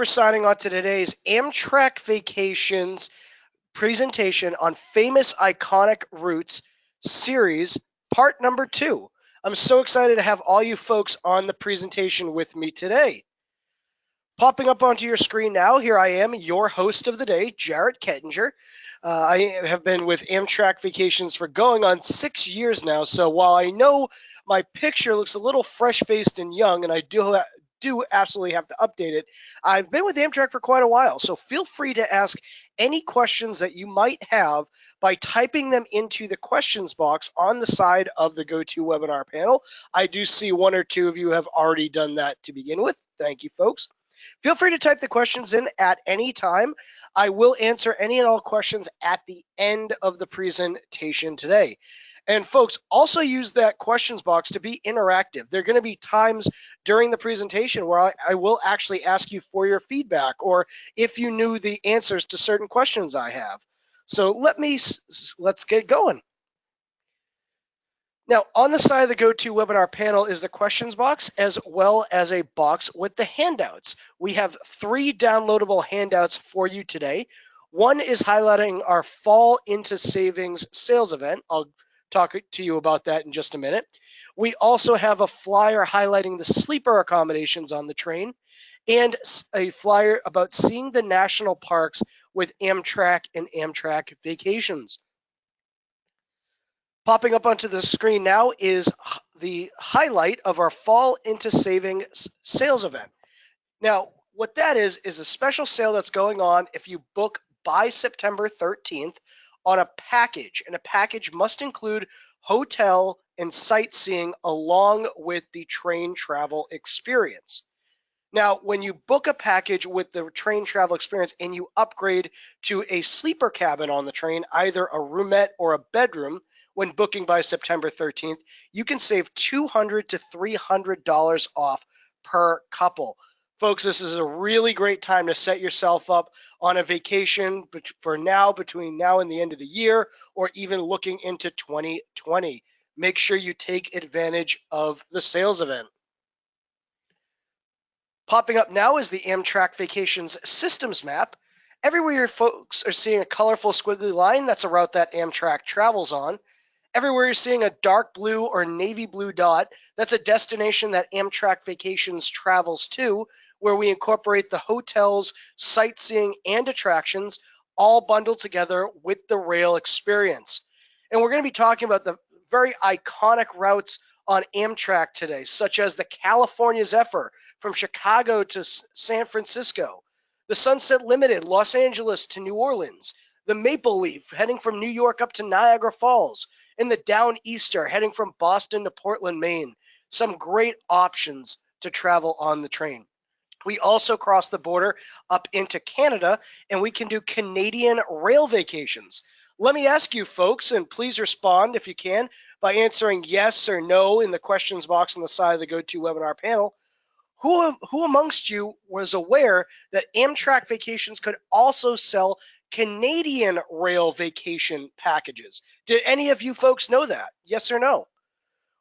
for signing on to today's Amtrak Vacations presentation on famous iconic routes series, part number 2. I'm so excited to have all you folks on the presentation with me today. Popping up onto your screen now, here I am, your host of the day, Jarrett Kettinger. I have been with Amtrak Vacations for going on 6 years now, so while I know my picture looks a little fresh-faced and young, and I do absolutely have to update it, I've been with Amtrak for quite a while, so feel free to ask any questions that you might have by typing them into the questions box on the side of the GoToWebinar panel. I do see one or two of you have already done that to begin with. Thank you, folks. Feel free to type the questions in at any time. I will answer any and all questions at the end of the presentation today. And folks, also use that questions box to be interactive. There are going to be times during the presentation where I will actually ask you for your feedback or if you knew the answers to certain questions I have. So let's get going. Now, on the side of the GoToWebinar panel is the questions box, as well as a box with the handouts. We have 3 downloadable handouts for you today. One is highlighting our Fall into Savings sales event. I'll talk to you about that in just a minute. We also have a flyer highlighting the sleeper accommodations on the train and a flyer about seeing the national parks with Amtrak and Amtrak Vacations. Popping up onto the screen now is the highlight of our Fall into Savings sales event. Now, what that is a special sale that's going on if you book by September 13th on a package, and a package must include hotel and sightseeing along with the train travel experience. Now, when you book a package with the train travel experience and you upgrade to a sleeper cabin on the train, either a roomette or a bedroom, when booking by September 13th, you can save $200 to $300 off per couple. Folks, this is a really great time to set yourself up on a vacation for now, between now and the end of the year, or even looking into 2020. Make sure you take advantage of the sales event. Popping up now is the Amtrak Vacations systems map. Everywhere your folks are seeing a colorful squiggly line, that's a route that Amtrak travels on. Everywhere you're seeing a dark blue or navy blue dot, that's a destination that Amtrak Vacations travels to, where we incorporate the hotels, sightseeing, and attractions all bundled together with the rail experience. And we're going to be talking about the very iconic routes on Amtrak today, such as the California Zephyr from Chicago to San Francisco, the Sunset Limited, Los Angeles to New Orleans, the Maple Leaf heading from New York up to Niagara Falls, and the Downeaster heading from Boston to Portland, Maine. Some great options to travel on the train. We also cross the border up into Canada, and we can do Canadian rail vacations. Let me ask you folks, and please respond if you can by answering yes or no in the questions box on the side of the GoToWebinar panel. Who amongst you was aware that Amtrak Vacations could also sell Canadian rail vacation packages? Did any of you folks know that? Yes or no?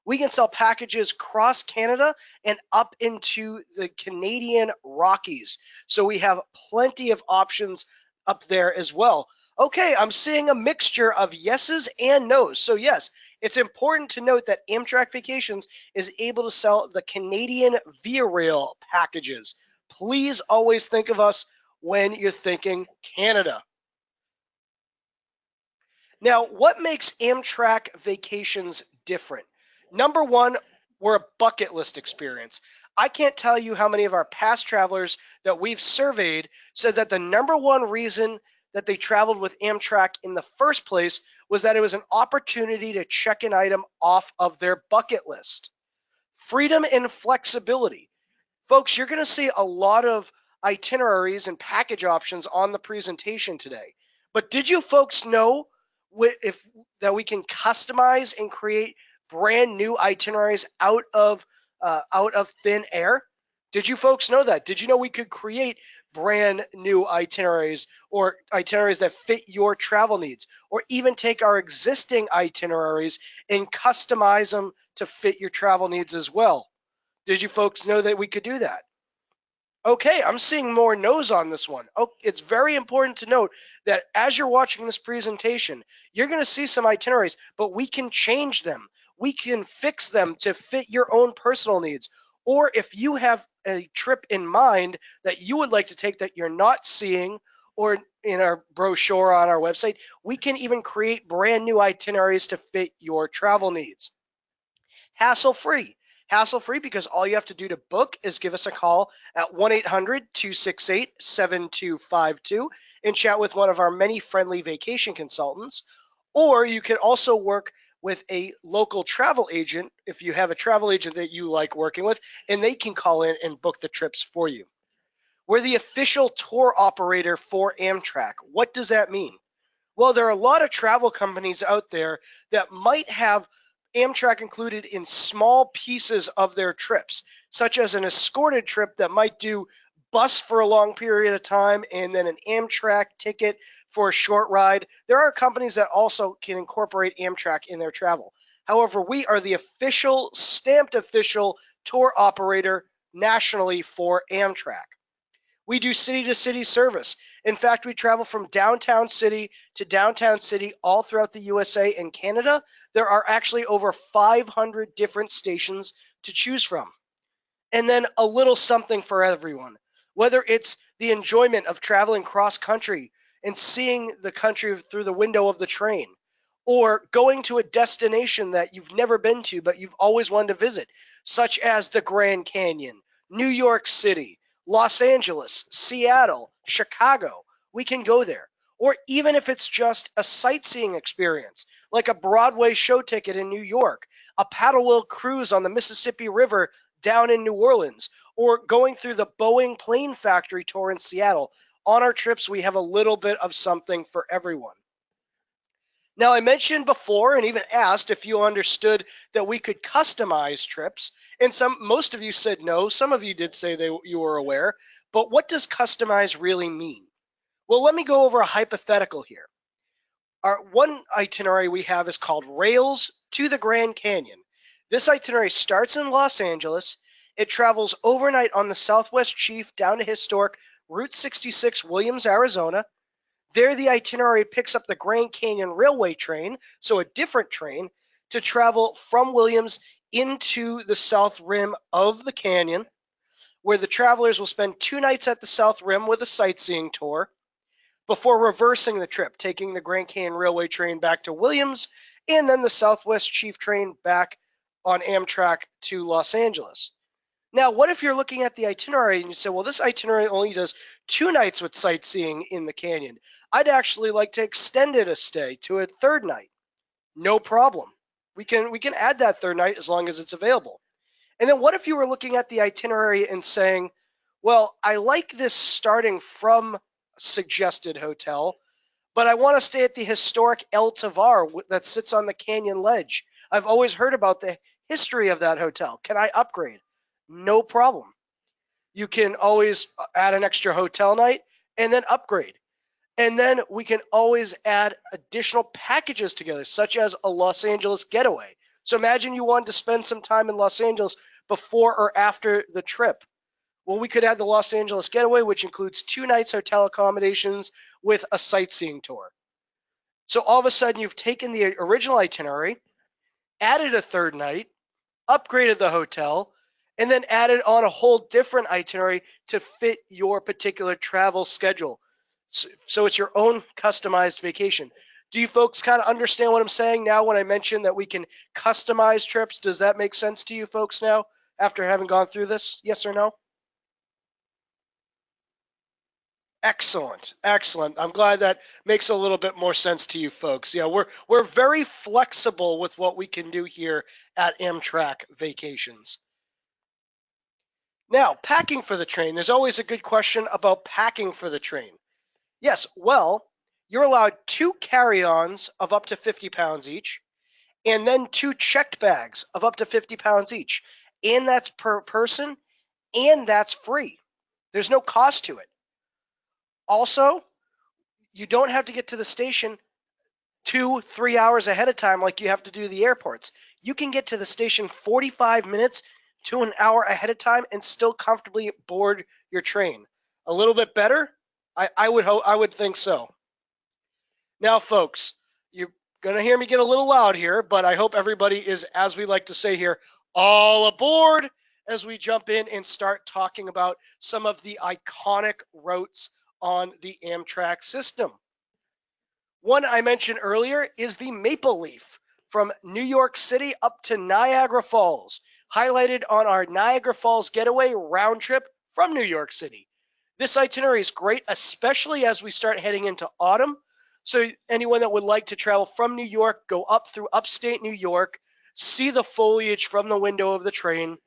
We can sell packages across Canada and up into the Canadian Rockies. So we have plenty of options up there as well. Okay, I'm seeing a mixture of yeses and nos. So yes, it's important to note that Amtrak Vacations is able to sell the Canadian Via Rail packages. Please always think of us when you're thinking Canada. Now, what makes Amtrak Vacations different? Number one, we're a bucket list experience. I can't tell you how many of our past travelers that we've surveyed said that the number one reason that they traveled with Amtrak in the first place was that it was an opportunity to check an item off of their bucket list. Freedom and flexibility. Folks, you're going to see a lot of itineraries and package options on the presentation today. But did you folks know that we can customize and create brand new itineraries out of thin air? Did you folks know that? Did you know we could create brand new itineraries or itineraries that fit your travel needs, or even take our existing itineraries and customize them to fit your travel needs as well? Did you folks know that we could do that? Okay, I'm seeing more no's on this one. Oh, it's very important to note that as you're watching this presentation, you're going to see some itineraries, but we can change them. We can fix them to fit your own personal needs. Or if you have a trip in mind that you would like to take that you're not seeing or in our brochure on our website, we can even create brand new itineraries to fit your travel needs. Hassle-free. Hassle-free because all you have to do to book is give us a call at 1-800-268-7252 and chat with one of our many friendly vacation consultants. Or you can also work with a local travel agent if you have a travel agent that you like working with, and they can call in and book the trips for you. We're the official tour operator for Amtrak. What does that mean? Well, there are a lot of travel companies out there that might have Amtrak included in small pieces of their trips, such as an escorted trip that might do bus for a long period of time and then an Amtrak ticket for a short ride. There are companies that also can incorporate Amtrak in their travel. However, we are the official, stamped official tour operator nationally for Amtrak. We do city to city service. In fact, we travel from downtown city to downtown city all throughout the USA and Canada. There are actually over 500 different stations to choose from. And then a little something for everyone. Whether it's the enjoyment of traveling cross country and seeing the country through the window of the train, or going to a destination that you've never been to but you've always wanted to visit, such as the Grand Canyon, New York City, Los Angeles, Seattle, Chicago, we can go there. Or even if it's just a sightseeing experience, like a Broadway show ticket in New York, a paddle wheel cruise on the Mississippi River down in New Orleans, or going through the Boeing plane factory tour in Seattle. On our trips, we have a little bit of something for everyone. Now, I mentioned before and even asked if you understood that we could customize trips, and most of you said no. Some of you did say you were aware, but what does customize really mean? Well, let me go over a hypothetical here. Our one itinerary we have is called Rails to the Grand Canyon. This itinerary starts in Los Angeles. It travels overnight on the Southwest Chief down to historic Route 66, Williams, Arizona. There, the itinerary picks up the Grand Canyon Railway train, so a different train, to travel from Williams into the south rim of the canyon, where the travelers will spend 2 nights at the south rim with a sightseeing tour before reversing the trip, taking the Grand Canyon Railway train back to Williams and then the Southwest Chief train back on Amtrak to Los Angeles. Now, what if you're looking at the itinerary and you say, well, this itinerary only does 2 nights with sightseeing in the canyon. I'd actually like to extend it a stay to a third night. No problem. We can add that third night as long as it's available. And then what if you were looking at the itinerary and saying, well, I like this starting from suggested hotel, but I want to stay at the historic El Tovar that sits on the canyon ledge. I've always heard about the history of that hotel. Can I upgrade? No problem. You can always add an extra hotel night and then upgrade. And then we can always add additional packages together, such as a Los Angeles getaway. So imagine you wanted to spend some time in Los Angeles before or after the trip. Well, we could add the Los Angeles getaway, which includes 2 nights hotel accommodations with a sightseeing tour. So all of a sudden, you've taken the original itinerary, added a third night, upgraded the hotel, and then added on a whole different itinerary to fit your particular travel schedule. So it's your own customized vacation. Do you folks kind of understand what I'm saying now when I mention that we can customize trips? Does that make sense to you folks now after having gone through this? Yes or no? Excellent, excellent. I'm glad that makes a little bit more sense to you folks. Yeah, we're very flexible with what we can do here at Amtrak Vacations. Now, packing for the train. There's always a good question about packing for the train. Yes, well, you're allowed 2 carry-ons of up to 50 pounds each, and then 2 checked bags of up to 50 pounds each. And that's per person, and that's free. There's no cost to it. Also, you don't have to get to the station 2-3 hours ahead of time like you have to do the airports. You can get to the station 45 minutes to an hour ahead of time and still comfortably board your train. A little bit better? I would think so. Now, folks, you're going to hear me get a little loud here, but I hope everybody is, as we like to say here, all aboard as we jump in and start talking about some of the iconic routes on the Amtrak system. One I mentioned earlier is the Maple Leaf from New York City up to Niagara Falls, highlighted on our Niagara Falls getaway round trip from New York City. This itinerary is great, especially as we start heading into autumn. So anyone that would like to travel from New York, go up through upstate New York, see the foliage from the window of the train,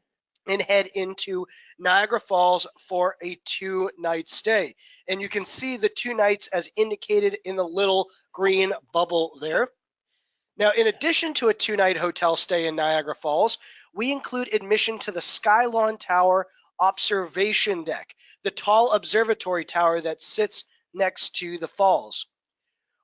and head into Niagara Falls for a 2-night stay. And you can see the 2 nights as indicated in the little green bubble there. Now, in addition to a 2-night hotel stay in Niagara Falls, we include admission to the Skylon Tower observation deck, the tall observatory tower that sits next to the falls.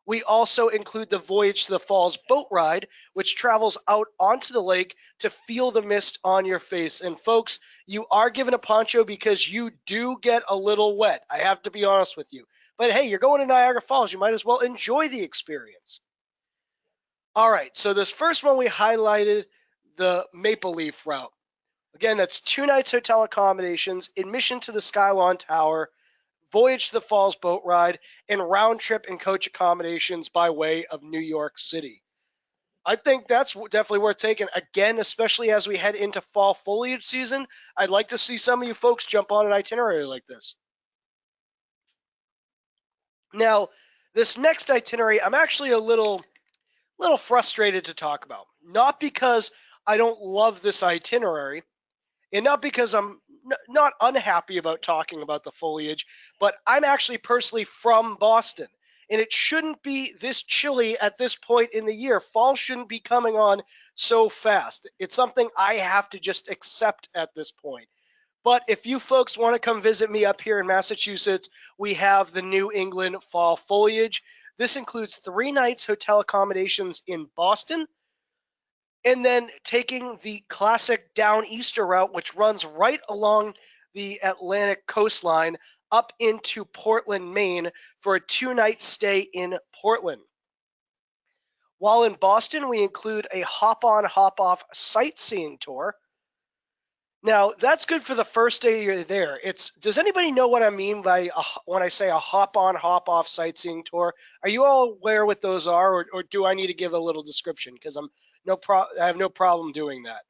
We also include the Voyage to the Falls boat ride, which travels out onto the lake to feel the mist on your face. And folks, you are given a poncho because you do get a little wet. I have to be honest with you. But hey, you're going to Niagara Falls. You might as well enjoy the experience. All right, so this first one we highlighted, the Maple Leaf route. Again, that's 2 nights hotel accommodations, admission to the Skylon Tower, Voyage to the Falls boat ride, and round trip and coach accommodations by way of New York City. I think that's definitely worth taking. Again, especially as we head into fall foliage season, I'd like to see some of you folks jump on an itinerary like this. Now, this next itinerary, I'm actually a little frustrated to talk about. Not because I don't love this itinerary, and not because I'm not unhappy about talking about the foliage, but I'm actually personally from Boston, and it shouldn't be this chilly at this point in the year. Fall shouldn't be coming on so fast. It's something I have to just accept at this point. But if you folks want to come visit me up here in Massachusetts, we have the New England fall foliage. This includes 3 nights hotel accommodations in Boston, and then taking the classic down Easter route, which runs right along the Atlantic coastline up into Portland, Maine, for a 2-night stay in Portland. While in Boston, we include a hop-on, hop-off sightseeing tour. Now, that's good for the first day you're there. Does anybody know what I mean by when I say a hop-on, hop-off sightseeing tour? Are you all aware what those are, or do I need to give a little description? Because I have no problem doing that.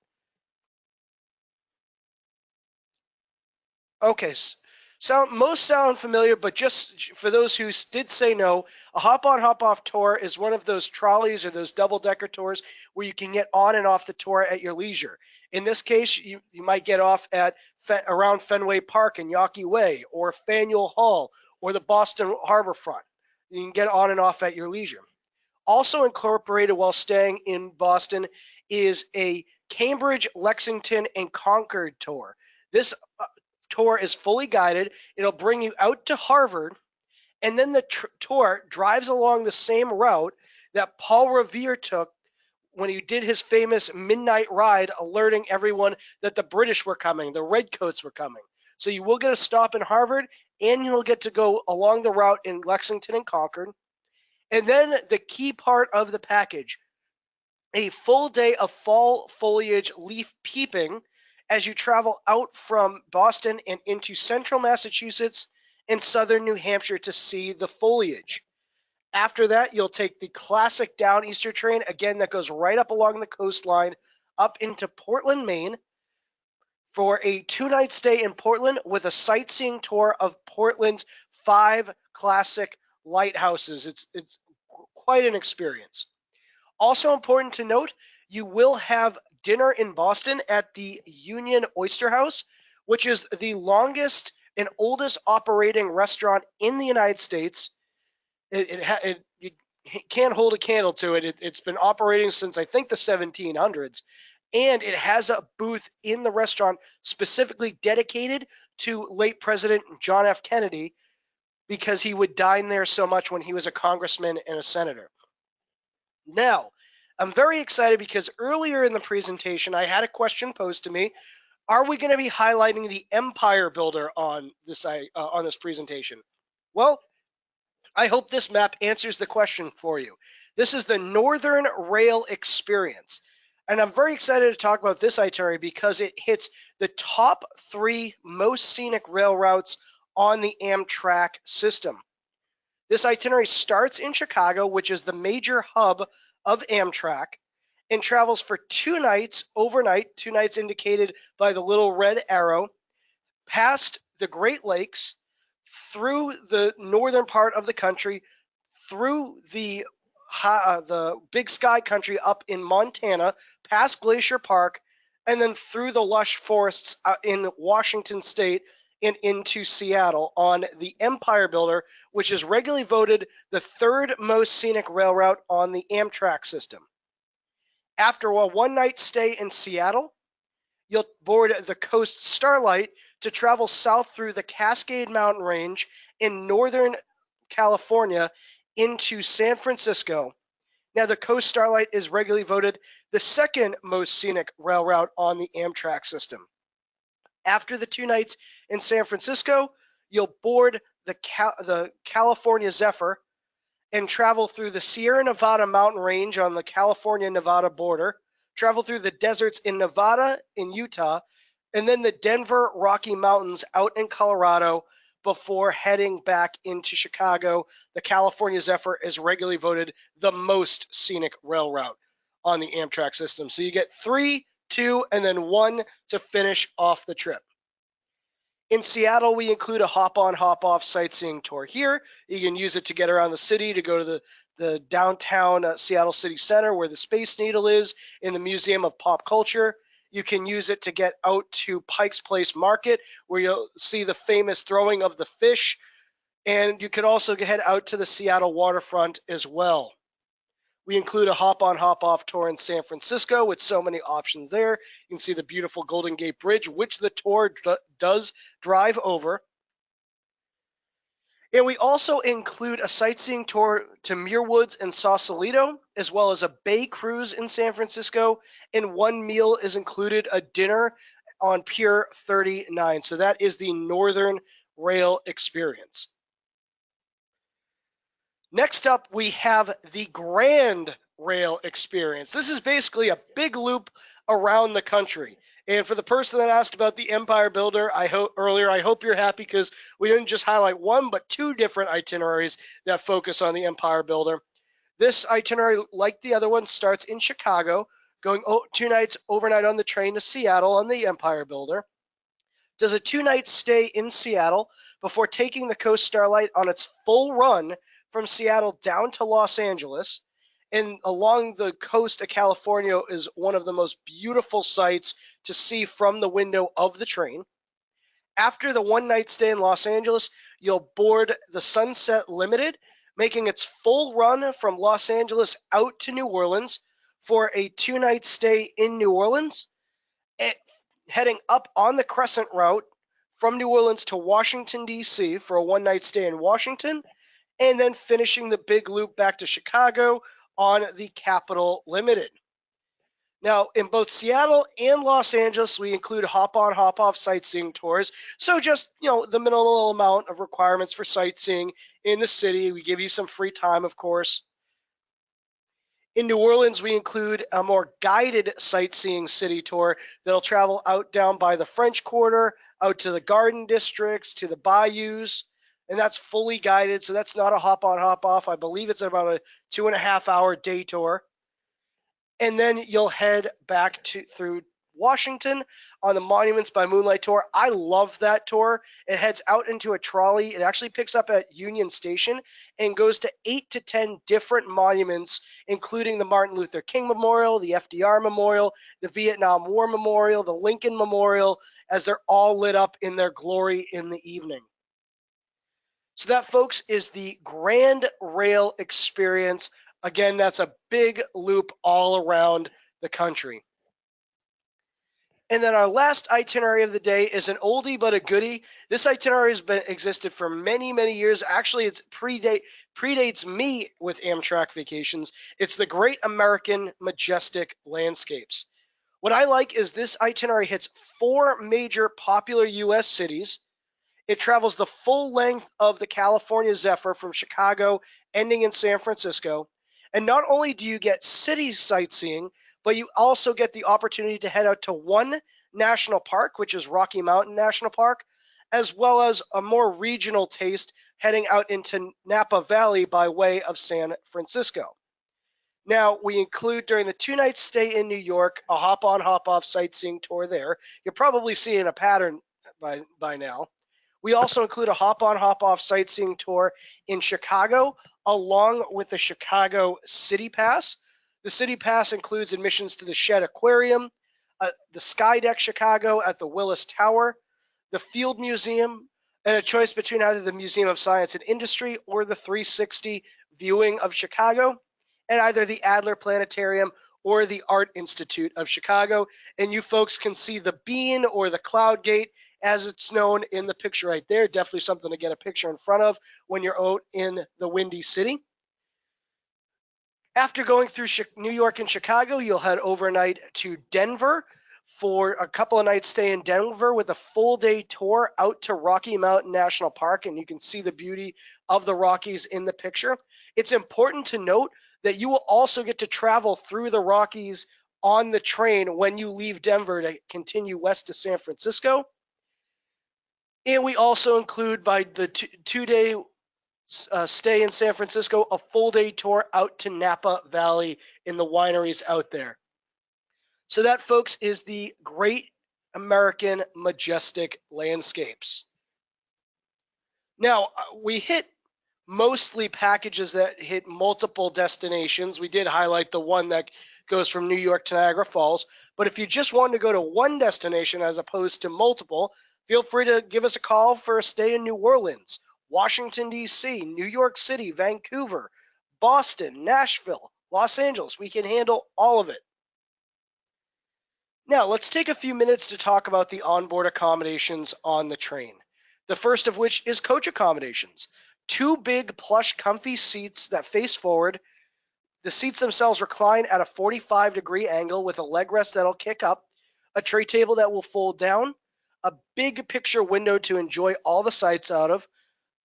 Okay, most sound familiar, but just for those who did say no, a hop-on, hop-off tour is one of those trolleys or those double-decker tours where you can get on and off the tour at your leisure. In this case, you might get off at around Fenway Park and Yawkey Way, or Faneuil Hall, or the Boston Harbor Front. You can get on and off at your leisure. Also incorporated while staying in Boston is a Cambridge, Lexington, and Concord tour. This tour is fully guided. It'll bring you out to Harvard, and then the tour drives along the same route that Paul Revere took when he did his famous midnight ride, alerting everyone that the British were coming, the Redcoats were coming. So you will get a stop in Harvard, and you'll get to go along the route in Lexington and Concord. And then the key part of the package, a full day of fall foliage leaf peeping as you travel out from Boston and into central Massachusetts and southern New Hampshire to see the foliage. After that, you'll take the classic down Easter train, again, that goes right up along the coastline up into Portland, Maine, for a 2-night stay in Portland with a sightseeing tour of Portland's 5 classic lighthouses. It's quite an experience. Also important to note, you will have dinner in Boston at the Union Oyster House, which is the longest and oldest operating restaurant in the United States. You can't hold a candle to it. It's been operating since, I think, the 1700s. And it has a booth in the restaurant specifically dedicated to late President John F. Kennedy, because he would dine there so much when he was a congressman and a senator. Now, I'm very excited because earlier in the presentation, I had a question posed to me Are we going to be highlighting the Empire Builder on this presentation? Well, I hope this map answers the question for you. This is the Northern Rail Experience. And I'm very excited to talk about this itinerary because it hits the top 3 most scenic rail routes on the Amtrak system. This itinerary starts in Chicago, which is the major hub of Amtrak, and travels for 2 nights overnight, 2 nights indicated by the little red arrow, past the Great Lakes, through the northern part of the country, through the Big Sky country up in Montana, past Glacier Park, and then through the lush forests in Washington State and into Seattle on the Empire Builder, which is regularly voted the 3rd most scenic rail route on the Amtrak system. After a 1-night stay in Seattle, you'll board the Coast Starlight to travel south through the Cascade Mountain Range in Northern California into San Francisco. Now, the Coast Starlight is regularly voted the 2nd most scenic rail route on the Amtrak system. After the 2 nights in San Francisco, you'll board the California Zephyr and travel through the Sierra Nevada mountain range on the California-Nevada border, travel through the deserts in Nevada and Utah, and then the Denver Rocky Mountains out in Colorado before heading back into Chicago. The California Zephyr is regularly voted the most scenic rail route on the Amtrak system. So you get 3, 2, and then 1 to finish off the trip. In Seattle, we include a hop-on, hop-off sightseeing tour here. You can use it to get around the city, to go to the downtown Seattle City Center where the Space Needle is, in the Museum of Pop Culture. You can use it to get out to Pike's Place Market, where you'll see the famous throwing of the fish. And you can also head out to the Seattle waterfront as well. We include a hop-on, hop-off tour in San Francisco with so many options there. You can see the beautiful Golden Gate Bridge, which the tour does drive over. And we also include a sightseeing tour to Muir Woods and Sausalito, as well as a bay cruise in San Francisco. And 1 meal is included, a dinner on Pier 39. So that is the Northern Rail Experience. Next up, we have the Grand Rail Experience. This is basically a big loop around the country. And for the person that asked about the Empire Builder I hope you're happy because we didn't just highlight 1, but 2 different itineraries that focus on the Empire Builder. This itinerary, like the other one, starts in Chicago, going 2 nights overnight on the train to Seattle on the Empire Builder. Does a 2-night stay in Seattle before taking the Coast Starlight on its full run from Seattle down to Los Angeles. And along the coast of California is one of the most beautiful sights to see from the window of the train. After the 1-night stay in Los Angeles, you'll board the Sunset Limited, making its full run from Los Angeles out to New Orleans for a 2-night stay in New Orleans, heading up on the Crescent Route from New Orleans to Washington, D.C. for a 1-night stay in Washington, and then finishing the big loop back to Chicago on the Capital Limited. Now, in both Seattle and Los Angeles, we include hop-on, hop-off sightseeing tours. So just, the minimal amount of requirements for sightseeing in the city. We give you some free time, of course. In New Orleans, we include a more guided sightseeing city tour that'll travel out down by the French Quarter, out to the Garden Districts, to the bayous. And that's fully guided, so that's not a hop-on, hop-off. I believe it's about a 2.5-hour day tour. And then you'll head back through Washington on the Monuments by Moonlight tour. I love that tour. It heads out into a trolley. It actually picks up at Union Station and goes to 8 to 10 different monuments, including the Martin Luther King Memorial, the FDR Memorial, the Vietnam War Memorial, the Lincoln Memorial, as they're all lit up in their glory in the evening. So that, folks, is the Grand Rail Experience. Again, that's a big loop all around the country. And then our last itinerary of the day is an oldie but a goodie. This itinerary has existed for many, many years. Actually, it predates me with Amtrak Vacations. It's the Great American Majestic Landscapes. What I like is this itinerary hits 4 major popular US cities. It travels the full length of the California Zephyr from Chicago, ending in San Francisco. And not only do you get city sightseeing, but you also get the opportunity to head out to one national park, which is Rocky Mountain National Park, as well as a more regional taste heading out into Napa Valley by way of San Francisco. Now, we include during the 2 night stay in New York a hop on, hop off sightseeing tour there. You're probably seeing a pattern by now. We also include a hop on, hop off sightseeing tour in Chicago, along with the Chicago City Pass. The City Pass includes admissions to the Shed Aquarium, the Skydeck Chicago at the Willis Tower, the Field Museum, and a choice between either the Museum of Science and Industry or the 360 viewing of Chicago, and either the Adler Planetarium or the Art Institute of Chicago. And you folks can see the bean or the cloud gate as it's known in the picture right there. Definitely something to get a picture in front of when you're out in the Windy City. After going through New York and Chicago, you'll head overnight to Denver for a couple of nights stay in Denver with a full day tour out to Rocky Mountain National Park, and you can see the beauty of the Rockies in the picture. It's important to note that you will also get to travel through the Rockies on the train when you leave Denver to continue west to San Francisco. And we also include, by the 2 day stay in San Francisco, a full day tour out to Napa Valley in the wineries out there. So that, folks, is the Great American Majestic Landscapes. Now, we hit mostly packages that hit multiple destinations. We did highlight the one that goes from New York to Niagara Falls. But if you just wanted to go to one destination as opposed to multiple, feel free to give us a call for a stay in New Orleans, Washington, D.C., New York City, Vancouver, Boston, Nashville, Los Angeles. We can handle all of it. Now, let's take a few minutes to talk about the onboard accommodations on the train. The first of which is coach accommodations. 2 big, plush, comfy seats that face forward. The seats themselves recline at a 45-degree angle with a leg rest that'll kick up, a tray table that will fold down, a big picture window to enjoy all the sights out of,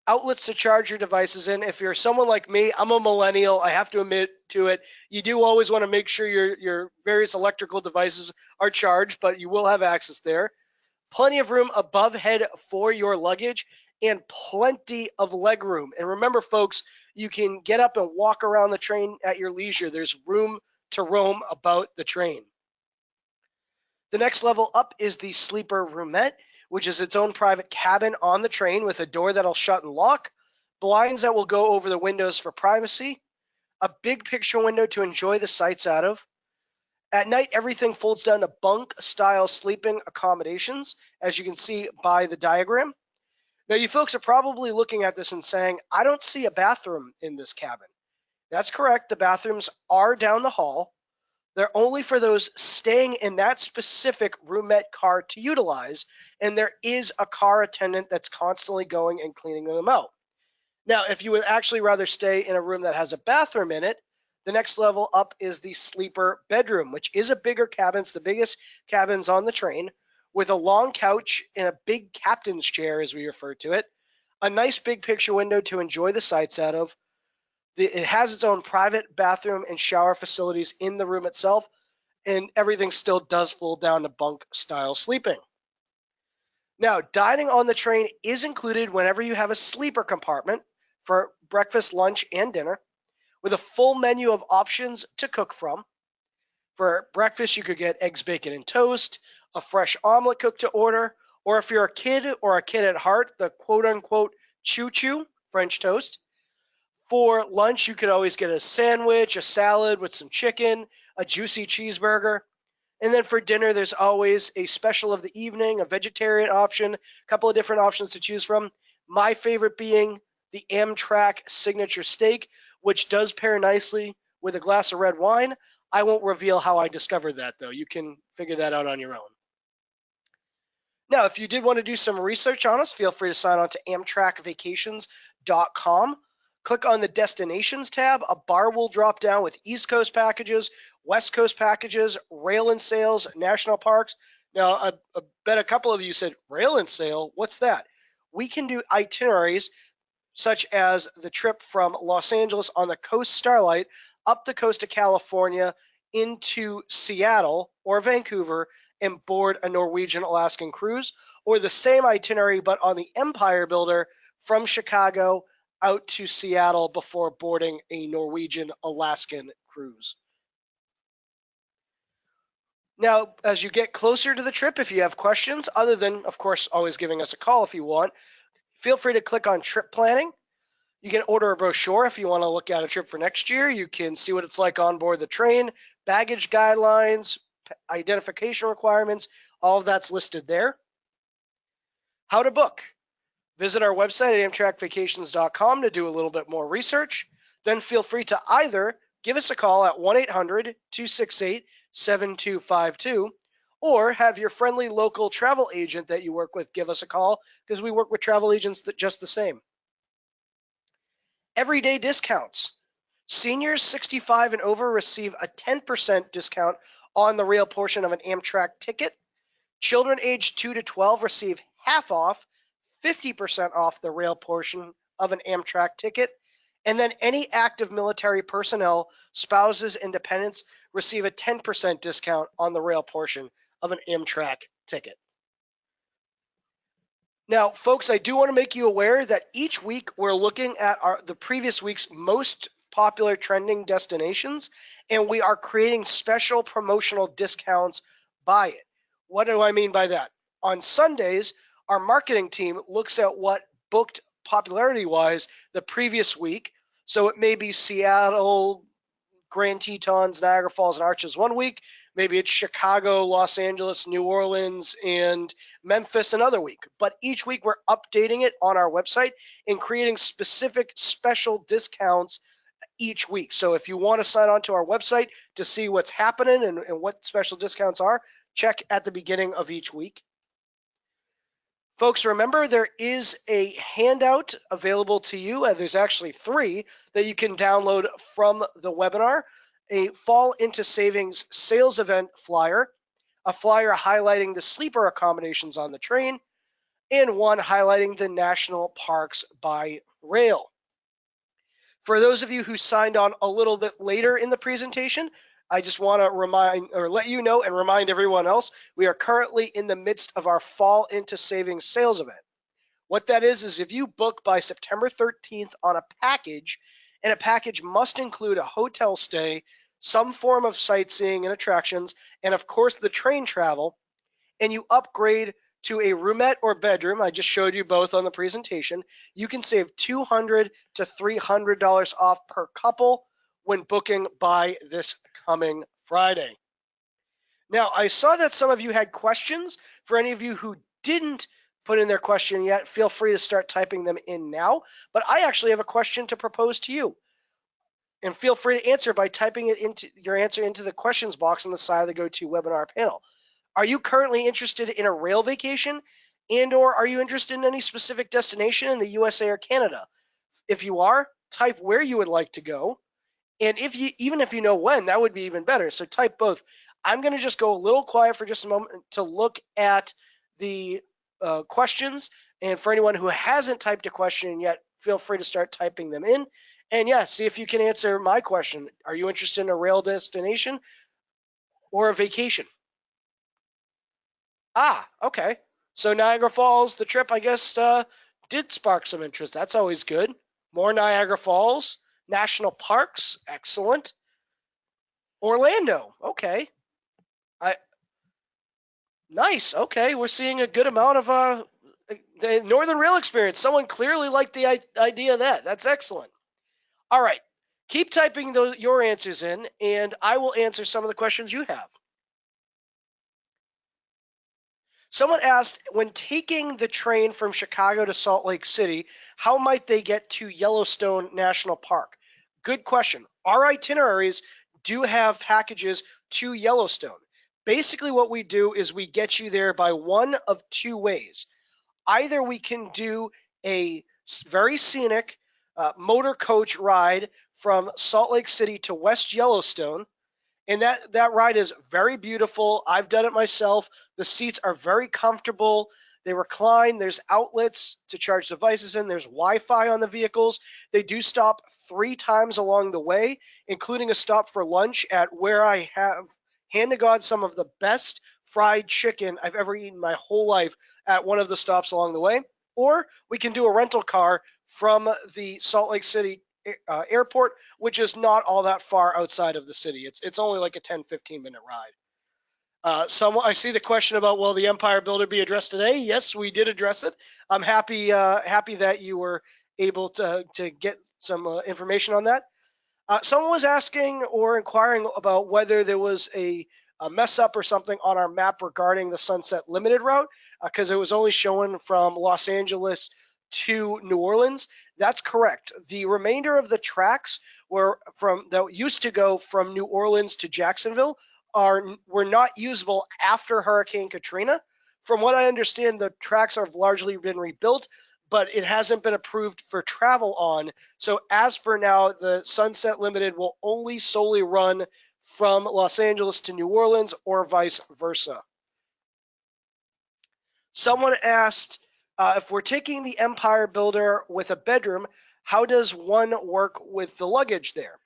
outlets to charge your devices in. If you're someone like me, I'm a millennial, I have to admit to it. You do always want to make sure your various electrical devices are charged, but you will have access there. Plenty of room above head for your luggage and plenty of leg room. And remember, folks, you can get up and walk around the train at your leisure. There's room to roam about the train. The next level up is the sleeper roomette, which is its own private cabin on the train with a door that'll shut and lock, blinds that will go over the windows for privacy, a big picture window to enjoy the sights out of. At night, everything folds down to bunk-style sleeping accommodations, as you can see by the diagram. Now, you folks are probably looking at this and saying, I don't see a bathroom in this cabin. That's correct. The bathrooms are down the hall. They're only for those staying in that specific roomette car to utilize, and there is a car attendant that's constantly going and cleaning them out. Now, if you would actually rather stay in a room that has a bathroom in it, the next level up is the sleeper bedroom, which is a bigger cabin. It's the biggest cabins on the train, with a long couch and a big captain's chair, as we refer to it, a nice big picture window to enjoy the sights out of. It has its own private bathroom and shower facilities in the room itself, and everything still does fold down to bunk-style sleeping. Now, dining on the train is included whenever you have a sleeper compartment for breakfast, lunch, and dinner, with a full menu of options to cook from. For breakfast, you could get eggs, bacon, and toast, a fresh omelet cooked to order, or if you're a kid or a kid at heart, the quote-unquote choo-choo French toast. For lunch, you could always get a sandwich, a salad with some chicken, a juicy cheeseburger. And then for dinner, there's always a special of the evening, a vegetarian option, a couple of different options to choose from. My favorite being the Amtrak signature steak, which does pair nicely with a glass of red wine. I won't reveal how I discovered that, though. You can figure that out on your own. Now, if you did want to do some research on us, feel free to sign on to amtrakvacations.com. Click on the Destinations tab. A bar will drop down with East Coast packages, West Coast packages, rail and sails, national parks. Now, I bet a couple of you said, rail and sail, what's that? We can do itineraries such as the trip from Los Angeles on the Coast Starlight up the coast of California into Seattle or Vancouver and board a Norwegian Alaskan cruise, or the same itinerary but on the Empire Builder from Chicago out to Seattle before boarding a Norwegian Alaskan cruise. Now, as you get closer to the trip, if you have questions, other than, of course, always giving us a call if you want, feel free to click on trip planning. You can order a brochure if you want to look at a trip for next year. You can see what it's like on board the train, baggage guidelines, identification requirements, all of that's listed there. How to book. Visit our website at amtrakvacations.com to do a little bit more research. Then feel free to either give us a call at 1-800-268-7252 or have your friendly local travel agent that you work with give us a call, because we work with travel agents that just the same. Everyday discounts. Seniors 65 and over receive a 10% discount on the rail portion of an Amtrak ticket. Children aged 2 to 12 receive half off, 50% off the rail portion of an Amtrak ticket. And then any active military personnel, spouses, and dependents receive a 10% discount on the rail portion of an Amtrak ticket. Now, folks, I do want to make you aware that each week we're looking at the previous week's most popular trending destinations, and we are creating special promotional discounts by it. What do I mean by that? On Sundays, our marketing team looks at what booked popularity-wise the previous week. So it may be Seattle, Grand Tetons, Niagara Falls, and Arches one week. Maybe it's Chicago, Los Angeles, New Orleans, and Memphis another week. But each week we're updating it on our website and creating specific special discounts each week. So if you want to sign on to our website to see what's happening and what special discounts are, check at the beginning of each week. Folks, remember there is a handout available to you. There's actually 3 that you can download from the webinar. A Fall into Savings sales event flyer, a flyer highlighting the sleeper accommodations on the train, and one highlighting the national parks by rail. For those of you who signed on a little bit later in the presentation, I just want to let you know and remind everyone else, we are currently in the midst of our Fall into Savings sales event. What that is if you book by September 13th on a package, and a package must include a hotel stay, some form of sightseeing and attractions, and of course the train travel, and you upgrade to a roomette or bedroom, I just showed you both on the presentation, you can save $200 to $300 off per couple when booking by this coming Friday. Now, I saw that some of you had questions. For any of you who didn't put in their question yet, feel free to start typing them in now. But I actually have a question to propose to you. And feel free to answer by typing your answer into the questions box on the side of the GoToWebinar panel. Are you currently interested in a rail vacation, and/or are you interested in any specific destination in the USA or Canada? If you are, type where you would like to go. And even if you know when, that would be even better. So type both. I'm going to just go a little quiet for just a moment to look at the questions. And for anyone who hasn't typed a question yet, feel free to start typing them in. And yeah, see if you can answer my question. Are you interested in a rail destination or a vacation? Ah, okay. So Niagara Falls, the trip, I guess, did spark some interest. That's always good. More Niagara Falls. National parks, excellent. Orlando, okay. Nice, okay. We're seeing a good amount of the Northern Rail experience. Someone clearly liked the idea of that. That's excellent. All right, keep typing your answers in, and I will answer some of the questions you have. Someone asked, when taking the train from Chicago to Salt Lake City, how might they get to Yellowstone National Park? Good question. Our itineraries do have packages to Yellowstone. Basically what we do is we get you there by one of 2 ways. Either we can do a very scenic motor coach ride from Salt Lake City to West Yellowstone, And that ride is very beautiful. I've done it myself. The seats are very comfortable. They recline. There's outlets to charge devices in. There's Wi-Fi on the vehicles. They do stop 3 times along the way, including a stop for lunch at where I have, hand to God, some of the best fried chicken I've ever eaten my whole life at one of the stops along the way. Or we can do a rental car from the Salt Lake City airport, which is not all that far outside of the city. It's only like a 10-15 minute ride. I see the question about, will the Empire Builder be addressed today? Yes, we did address it. I'm happy that you were able to get some information on that. Someone was asking or inquiring about whether there was a mess up or something on our map regarding the Sunset Limited route, because it was only showing from Los Angeles to New Orleans. That's correct. The remainder of the tracks that used to go from New Orleans to Jacksonville were not usable after Hurricane Katrina. From what I understand, the tracks have largely been rebuilt, but it hasn't been approved for travel on. So as for now, the Sunset Limited will only solely run from Los Angeles to New Orleans or vice versa. Someone asked, if we're taking the Empire Builder with a bedroom, how does one work with the luggage there?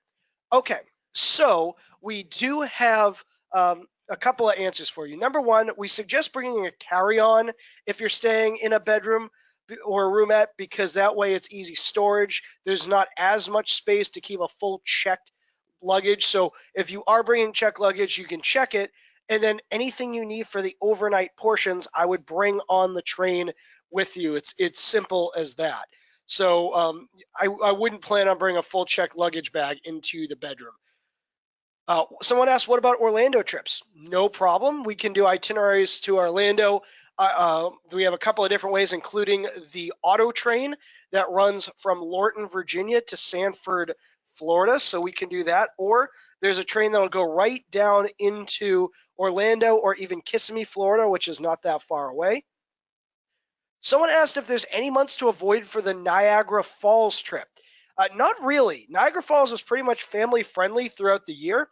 Okay, so we do have a couple of answers for you. Number one, we suggest bringing a carry-on if you're staying in a bedroom or a roomette, because that way it's easy storage. There's not as much space to keep a full checked luggage. So if you are bringing checked luggage, you can check it. And then anything you need for the overnight portions, I would bring on the train with you. It's simple as that. So I wouldn't plan on bringing a full check luggage bag into the bedroom. Someone asked, what about Orlando trips? No problem. We can do itineraries to Orlando. We have a couple of different ways, including the auto train that runs from Lorton, Virginia to Sanford, Florida. So we can do that. Or there's a train that'll go right down into Orlando or even Kissimmee, Florida, which is not that far away. Someone asked if there's any months to avoid for the Niagara Falls trip. Not really. Niagara Falls is pretty much family friendly throughout the year.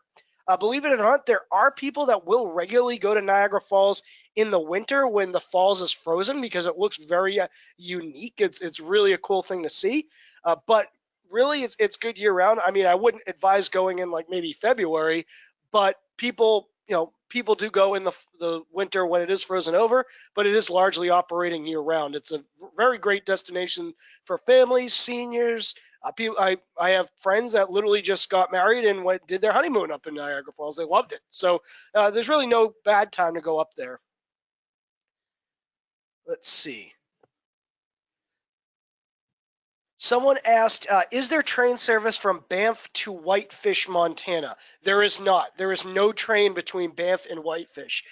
Believe it or not, there are people that will regularly go to Niagara Falls in the winter when the falls is frozen, because it looks very unique. It's really a cool thing to see. But really, it's good year round. I mean, I wouldn't advise going in like maybe February, but people do go in the winter when it is frozen over, but it is largely operating year round. It's a very great destination for families, seniors. I have friends that literally just got married and did their honeymoon up in Niagara Falls. They loved it. So there's really no bad time to go up there. Let's see. Someone asked, is there train service from Banff to Whitefish, Montana? There is not. There is no train between Banff and Whitefish.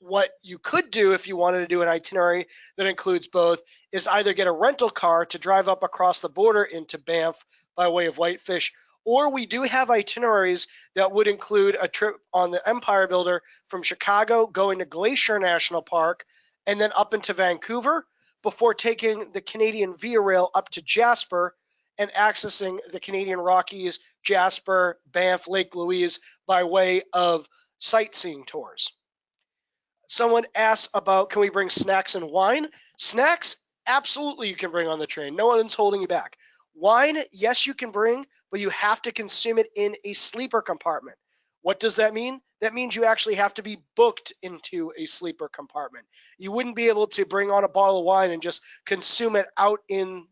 What you could do if you wanted to do an itinerary that includes both is either get a rental car to drive up across the border into Banff by way of Whitefish, or we do have itineraries that would include a trip on the Empire Builder from Chicago going to Glacier National Park and then up into Vancouver, before taking the Canadian Via Rail up to Jasper and accessing the Canadian Rockies, Jasper, Banff, Lake Louise by way of sightseeing tours. Someone asked about, can we bring snacks and wine? Snacks, absolutely you can bring on the train. No one's holding you back. Wine, yes, you can bring, but you have to consume it in a sleeper compartment. What does that mean? That means you actually have to be booked into a sleeper compartment. You wouldn't be able to bring on a bottle of wine and just consume it out in,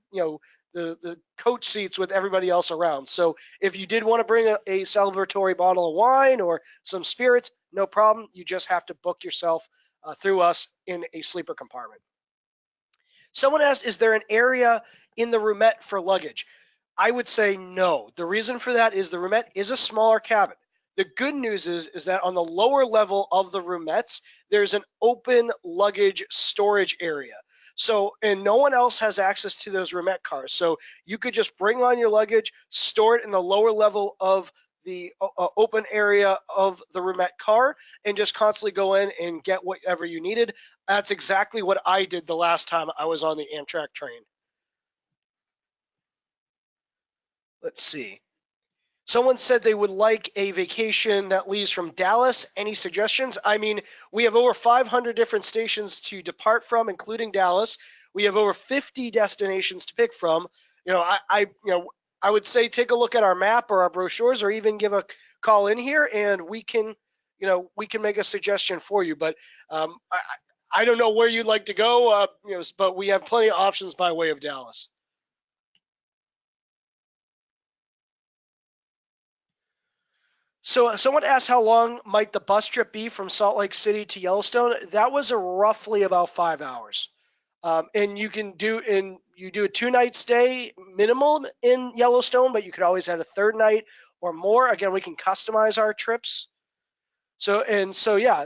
the coach seats with everybody else around. So if you did want to bring a celebratory bottle of wine or some spirits, no problem. You just have to book yourself through us in a sleeper compartment. Someone asked, is there an area in the roomette for luggage? I would say no. The reason for that is the roomette is a smaller cabin. The good news is that on the lower level of the roomettes, there's an open luggage storage area. So, and no one else has access to those roomette cars. So you could just bring on your luggage, store it in the lower level of the open area of the roomette car, and just constantly go in and get whatever you needed. That's exactly what I did the last time I was on the Amtrak train. Let's see. Someone said they would like a vacation that leaves from Dallas. Any suggestions? I mean, we have over 500 different stations to depart from, including Dallas. We have over 50 destinations to pick from. I would say take a look at our map or our brochures, or even give a call in here, and we can make a suggestion for you. But I don't know where you'd like to go, but we have plenty of options by way of Dallas. So someone asked how long might the bus trip be from Salt Lake City to Yellowstone? That was a roughly about 5 hours. And you do a 2 night stay minimum in Yellowstone, but you could always add a third night or more. Again, we can customize our trips. So yeah,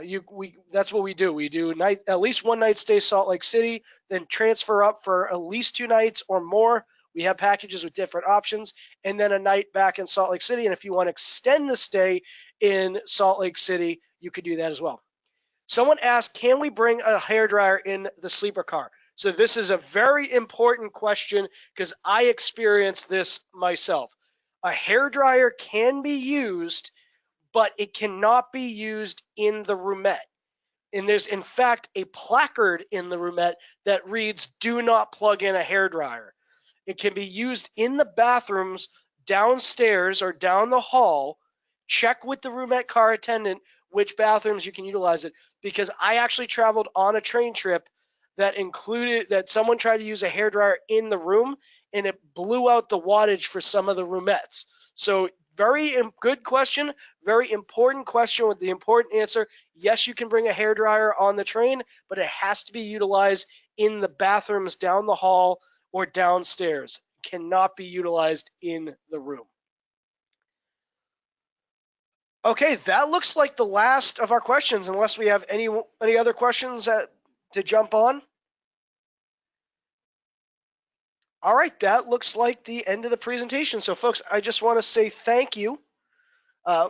that's what we do. We do at least 1 night stay Salt Lake City, then transfer up for at least 2 nights or more. We have packages with different options, and then a night back in Salt Lake City. And if you want to extend the stay in Salt Lake City, you could do that as well. Someone asked, can we bring a hairdryer in the sleeper car? So this is a very important question because I experienced this myself. A hairdryer can be used, but it cannot be used in the roomette. And there's in fact a placard in the roomette that reads, do not plug in a hairdryer. It can be used in the bathrooms downstairs or down the hall. Check with the roomette car attendant which bathrooms you can utilize it, because I actually traveled on a train trip that included that someone tried to use a hairdryer in the room and it blew out the wattage for some of the roomettes. So very good question, very important question with the important answer. Yes, you can bring a hairdryer on the train, but it has to be utilized in the bathrooms down the hall or downstairs. It cannot be utilized in the room. Okay, that looks like the last of our questions, unless we have any other questions to jump on. All right, that looks like the end of the presentation. So, folks, I just want to say thank you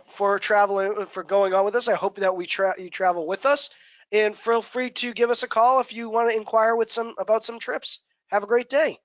for traveling, for going on with us. I hope that you travel with us, and feel free to give us a call if you want to inquire about some trips. Have a great day.